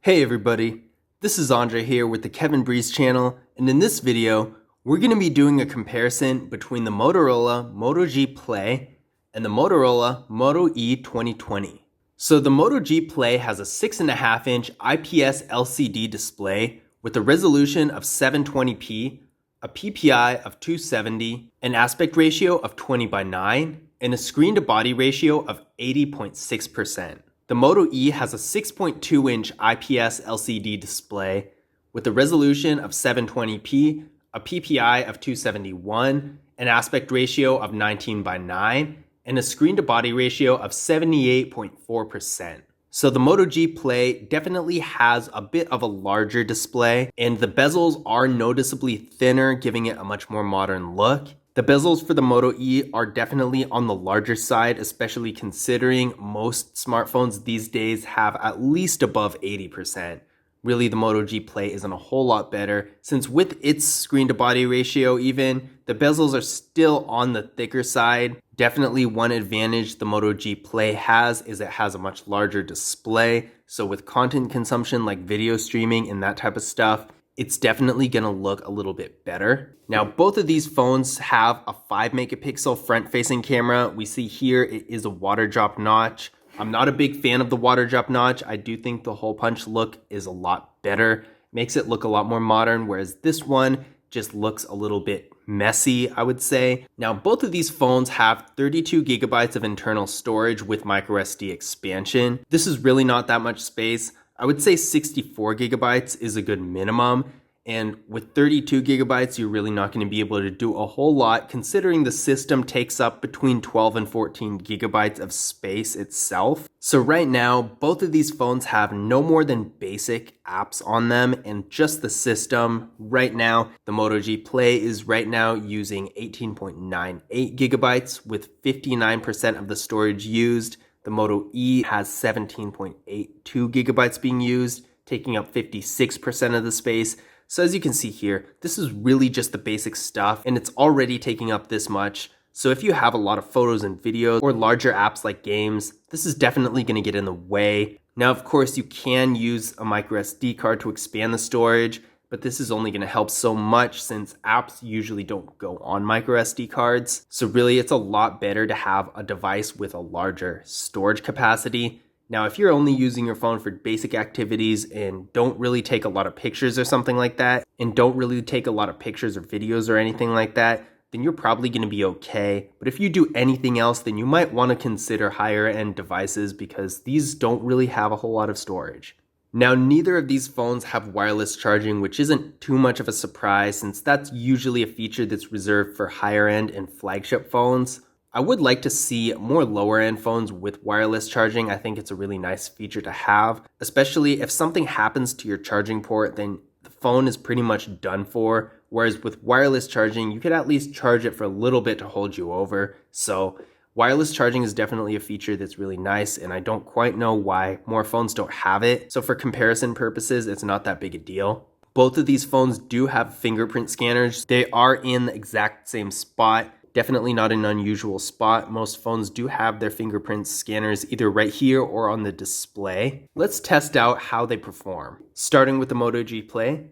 Hey everybody, this is Andre here with the Kevin Breeze channel, and in this video, we're going to be doing a comparison between the Motorola Moto G Play and the Motorola Moto E 2020. So the Moto G Play has a 6.5-inch IPS LCD display with a resolution of 720p, a PPI of 270, an aspect ratio of 20:9, and a screen-to-body ratio of 80.6%. The Moto E has a 6.2-inch IPS LCD display with a resolution of 720p, a PPI of 271, an aspect ratio of 19:9, and a screen-to-body ratio of 78.4%. So the Moto G Play definitely has a bit of a larger display, and the bezels are noticeably thinner, giving it a much more modern look. The bezels for the Moto E are definitely on the larger side, especially considering most smartphones these days have at least above 80%. Really, the Moto G Play isn't a whole lot better, since with its screen-to-body ratio even, the bezels are still on the thicker side. Definitely one advantage the Moto G Play has is it has a much larger display, so with content consumption like video streaming and that type of stuff, it's definitely going to look a little bit better. Now, both of these phones have a 5-megapixel front-facing camera. We see here it is a water drop notch. I'm not a big fan of the water drop notch. I do think the hole punch look is a lot better. Makes it look a lot more modern, whereas this one just looks a little bit messy, I would say. Now, both of these phones have 32 gigabytes of internal storage with microSD expansion. This is really not that much space. I would say 64 gigabytes is a good minimum. And with 32 gigabytes, you're really not going to be able to do a whole lot, considering the system takes up between 12 and 14 gigabytes of space itself. So right now, both of these phones have no more than basic apps on them, and just the system. Right now, the Moto G Play is right now using 18.98 gigabytes with 59% of the storage used. The Moto E has 17.82 gigabytes being used, taking up 56% of the space. So as you can see here, this is really just the basic stuff, and it's already taking up this much. So if you have a lot of photos and videos or larger apps like games, this is definitely going to get in the way. Now, of course, you can use a microSD card to expand the storage, but this is only going to help so much since apps usually don't go on microSD cards. So really, it's a lot better to have a device with a larger storage capacity. Now, if you're only using your phone for basic activities and don't really take a lot of pictures or something like that, and don't really take a lot of pictures or videos or anything like that, then you're probably going to be okay. But if you do anything else, then you might want to consider higher end devices because these don't really have a whole lot of storage. Now, neither of these phones have wireless charging, which isn't too much of a surprise since that's usually a feature that's reserved for higher end and flagship phones. I would like to see more lower end phones with wireless charging. I think it's a really nice feature to have, especially if something happens to your charging port, then the phone is pretty much done for. Whereas with wireless charging, you could at least charge it for a little bit to hold you over. So wireless charging is definitely a feature that's really nice, and I don't quite know why more phones don't have it. So for comparison purposes, it's not that big a deal. Both of these phones do have fingerprint scanners. They are in the exact same spot. Definitely not an unusual spot. Most phones do have their fingerprint scanners either right here or on the display. Let's test out how they perform. Starting with the Moto G Play.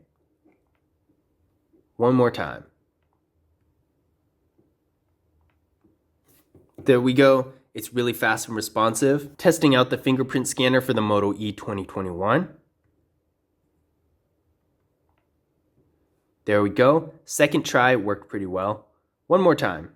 One more time. There we go. It's really fast and responsive. Testing out the fingerprint scanner for the Moto E 2021. There we go. Second try worked pretty well. One more time.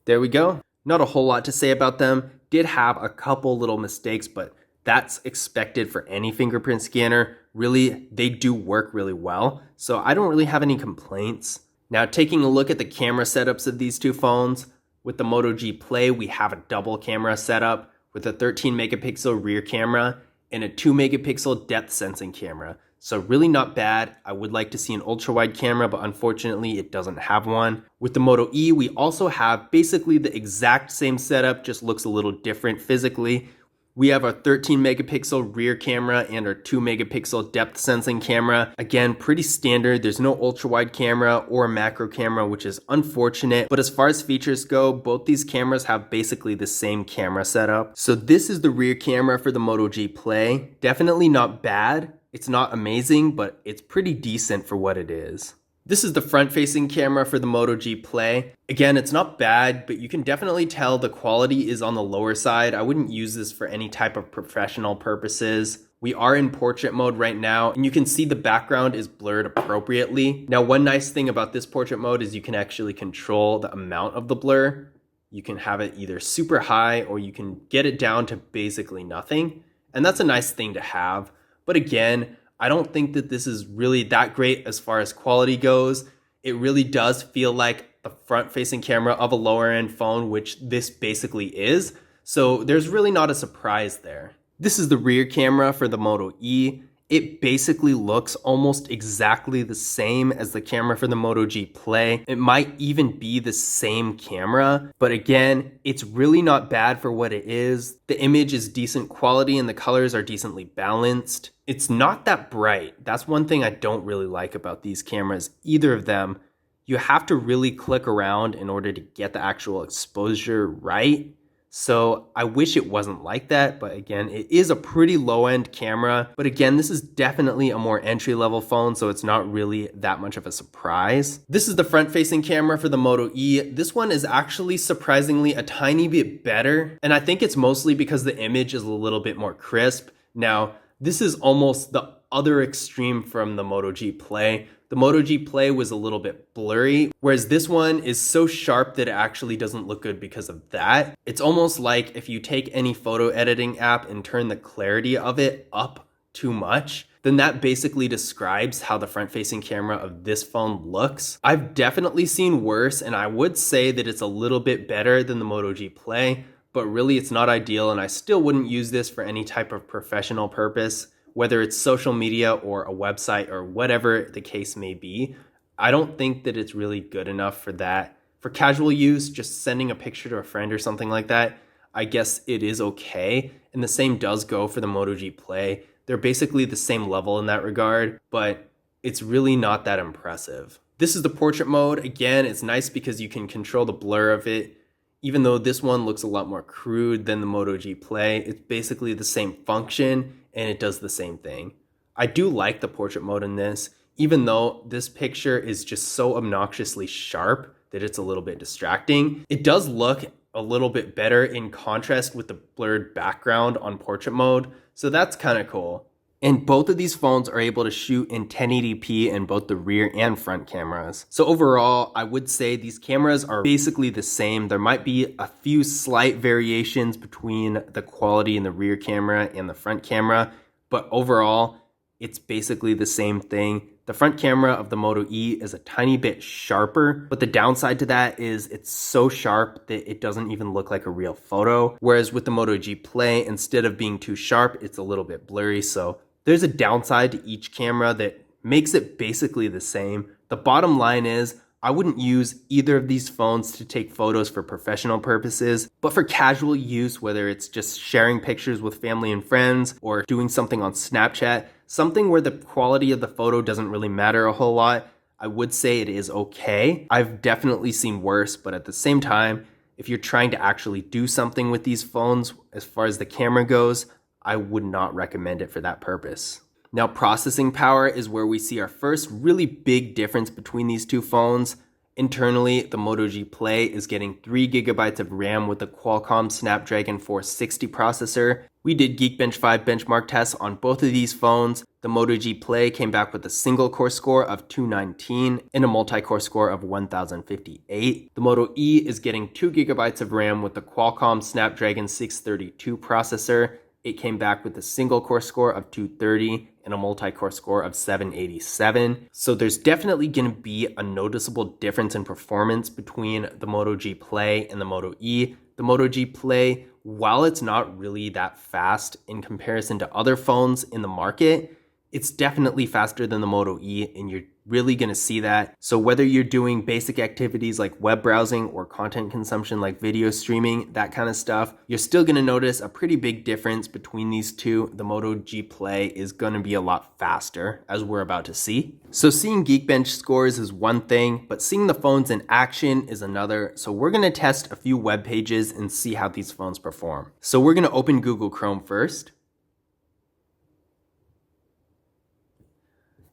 There we go. Not a whole lot to say about them. Did have a couple little mistakes, but that's expected for any fingerprint scanner. Really, they do work really well. So I don't really have any complaints. Now, taking a look at the camera setups of these two phones, with the Moto G Play, we have a double camera setup with a 13 megapixel rear camera and a 2 megapixel depth sensing camera. So really not bad. I would like to see an ultra wide camera, but unfortunately it doesn't have one. With the Moto E, we also have basically the exact same setup, just looks a little different physically. We have our 13 megapixel rear camera and our 2 megapixel depth sensing camera. Again, pretty standard. There's no ultra wide camera or macro camera, which is unfortunate. But as far as features go, both these cameras have basically the same camera setup. So this is the rear camera for the Moto G Play. Definitely not bad. It's not amazing, but it's pretty decent for what it is. This is the front-facing camera for the Moto G Play. Again, it's not bad, but you can definitely tell the quality is on the lower side. I wouldn't use this for any type of professional purposes. We are in portrait mode right now, and you can see the background is blurred appropriately. Now, one nice thing about this portrait mode is you can actually control the amount of the blur. You can have it either super high or you can get it down to basically nothing. And that's a nice thing to have. But again, I don't think that this is really that great as far as quality goes. It really does feel like the front-facing camera of a lower-end phone, which this basically is. So there's really not a surprise there. This is the rear camera for the Moto E. It basically looks almost exactly the same as the camera for the Moto G Play. It might even be the same camera, but again, it's really not bad for what it is. The image is decent quality and the colors are decently balanced. It's not that bright. That's one thing I don't really like about these cameras, either of them. You have to really click around in order to get the actual exposure right. So I wish it wasn't like that, but again, it is a pretty low-end camera. But again, this is definitely a more entry-level phone, so it's not really that much of a surprise. This is the front-facing camera for the Moto E. This one is actually surprisingly a tiny bit better, and I think it's mostly because the image is a little bit more crisp. Now, this is almost the other extreme from the Moto G Play. The Moto G Play was a little bit blurry, whereas this one is so sharp that it actually doesn't look good because of that. It's almost like if you take any photo editing app and turn the clarity of it up too much, then that basically describes how the front-facing camera of this phone looks. I've definitely seen worse, and I would say that it's a little bit better than the Moto G Play, but really it's not ideal, and I still wouldn't use this for any type of professional purpose. Whether it's social media or a website or whatever the case may be, I don't think that it's really good enough for that. For casual use, just sending a picture to a friend or something like that, I guess it is okay. And the same does go for the Moto G Play. They're basically the same level in that regard, but it's really not that impressive. This is the portrait mode. Again, it's nice because you can control the blur of it. Even though this one looks a lot more crude than the Moto G Play, it's basically the same function and it does the same thing. I do like the portrait mode in this, even though this picture is just so obnoxiously sharp that it's a little bit distracting. It does look a little bit better in contrast with the blurred background on portrait mode, so that's kind of cool. And both of these phones are able to shoot in 1080p in both the rear and front cameras. So overall, I would say these cameras are basically the same. There might be a few slight variations between the quality in the rear camera and the front camera, but overall, it's basically the same thing. The front camera of the Moto E is a tiny bit sharper, but the downside to that is it's so sharp that it doesn't even look like a real photo. Whereas with the Moto G Play, instead of being too sharp, it's a little bit blurry. So there's a downside to each camera that makes it basically the same. The bottom line is I wouldn't use either of these phones to take photos for professional purposes, but for casual use, whether it's just sharing pictures with family and friends or doing something on Snapchat, something where the quality of the photo doesn't really matter a whole lot, I would say it is okay. I've definitely seen worse, but at the same time, if you're trying to actually do something with these phones, as far as the camera goes, I would not recommend it for that purpose. Now, processing power is where we see our first really big difference between these two phones. Internally, the Moto G Play is getting 3 GB of RAM with the Qualcomm Snapdragon 460 processor. We did Geekbench 5 benchmark tests on both of these phones. The Moto G Play came back with a single core score of 219 and a multi-core score of 1058. The Moto E is getting 2 GB of RAM with the Qualcomm Snapdragon 632 processor. It came back with a single core score of 230 and a multi-core score of 787. So there's definitely going to be a noticeable difference in performance between the Moto G Play and the Moto E. The Moto G Play, while it's not really that fast in comparison to other phones in the market, it's definitely faster than the Moto E, and you're really going to see that. So whether you're doing basic activities like web browsing or content consumption like video streaming, that kind of stuff, you're still going to notice a pretty big difference between these two. The Moto G Play is going to be a lot faster, as we're about to see. So seeing Geekbench scores is one thing, but seeing the phones in action is another. So we're going to test a few web pages and see how these phones perform. So we're going to open Google Chrome first.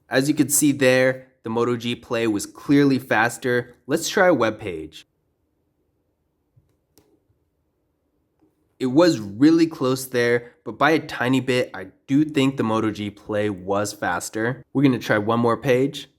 As you can see there, the Moto G Play was clearly faster. Let's try a web page. It was really close there, but by a tiny bit, I do think the Moto G Play was faster. We're going to try one more page.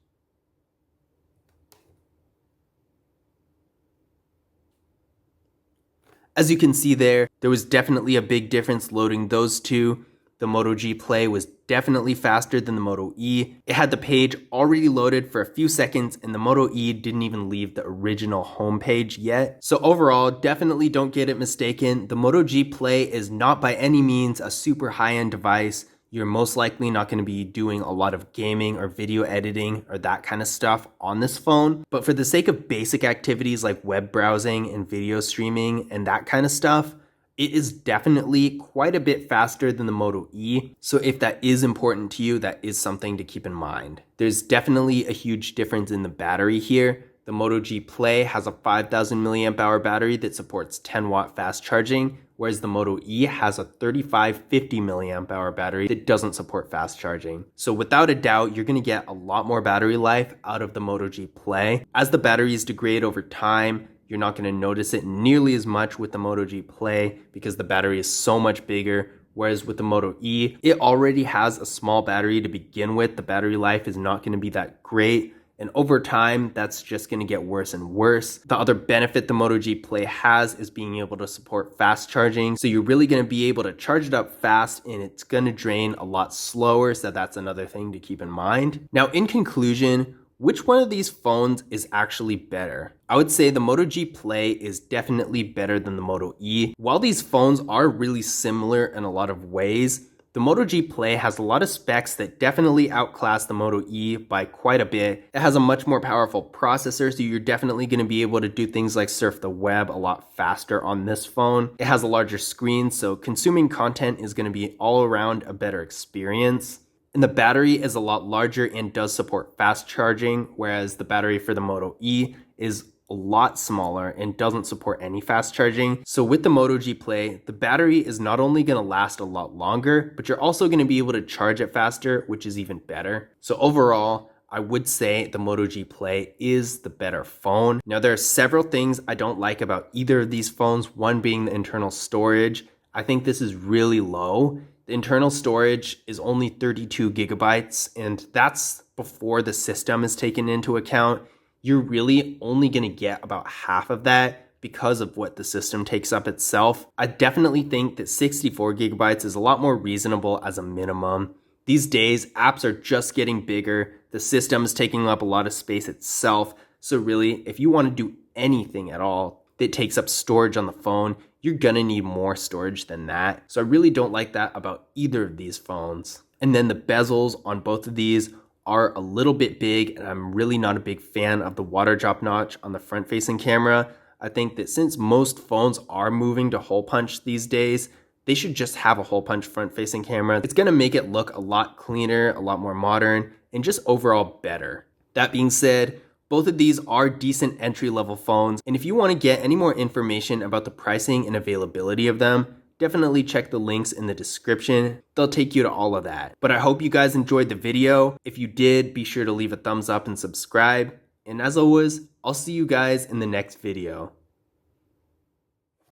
As you can see there was definitely a big difference loading those two. The Moto G Play was definitely faster than the Moto E. It had the page already loaded for a few seconds, and the Moto E didn't even leave the original home page yet. So overall, definitely don't get it mistaken. The Moto G Play is not by any means a super high-end device. You're most likely not going to be doing a lot of gaming or video editing or that kind of stuff on this phone. But for the sake of basic activities like web browsing and video streaming and that kind of stuff, it is definitely quite a bit faster than the Moto E. So if that is important to you, that is something to keep in mind. There's definitely a huge difference in the battery here. The Moto G Play has a 5,000 milliamp hour battery that supports 10 watt fast charging, whereas the Moto E has a 3550 milliamp hour battery that doesn't support fast charging. So without a doubt, you're gonna get a lot more battery life out of the Moto G Play. As the batteries degrade over time, you're not going to notice it nearly as much with the Moto G Play because the battery is so much bigger. Whereas with the Moto E, it already has a small battery to begin with. The battery life is not going to be that great. And over time, that's just going to get worse and worse. The other benefit the Moto G Play has is being able to support fast charging. So you're really going to be able to charge it up fast and it's going to drain a lot slower. So that's another thing to keep in mind. Now, in conclusion, which one of these phones is actually better? I would say the Moto G Play is definitely better than the Moto E. While these phones are really similar in a lot of ways, the Moto G Play has a lot of specs that definitely outclass the Moto E by quite a bit. It has a much more powerful processor, so you're definitely going to be able to do things like surf the web a lot faster on this phone. It has a larger screen, so consuming content is going to be all around a better experience. And the battery is a lot larger and does support fast charging, whereas the battery for the Moto E is a lot smaller and doesn't support any fast charging. So with the Moto G Play, the battery is not only going to last a lot longer, but you're also going to be able to charge it faster, which is even better. So overall, I would say the Moto G Play is the better phone. Now, there are several things I don't like about either of these phones, one being the internal storage. I think this is really low. The internal storage is only 32 gigabytes, and that's before the system is taken into account. You're really only going to get about half of that because of what the system takes up itself. I definitely think that 64 gigabytes is a lot more reasonable as a minimum. These days, apps are just getting bigger. The system is taking up a lot of space itself. So really, if you want to do anything at all that takes up storage on the phone, you're gonna need more storage than that. So I really don't like that about either of these phones. And then the bezels on both of these are a little bit big, and I'm really not a big fan of the water drop notch on the front facing camera. I think that since most phones are moving to hole punch these days, they should just have a hole punch front facing camera. It's gonna make it look a lot cleaner, a lot more modern, and just overall better. That being said, both of these are decent entry-level phones, and if you want to get any more information about the pricing and availability of them, definitely check the links in the description. They'll take you to all of that. But I hope you guys enjoyed the video. If you did, be sure to leave a thumbs up and subscribe. And as always, I'll see you guys in the next video.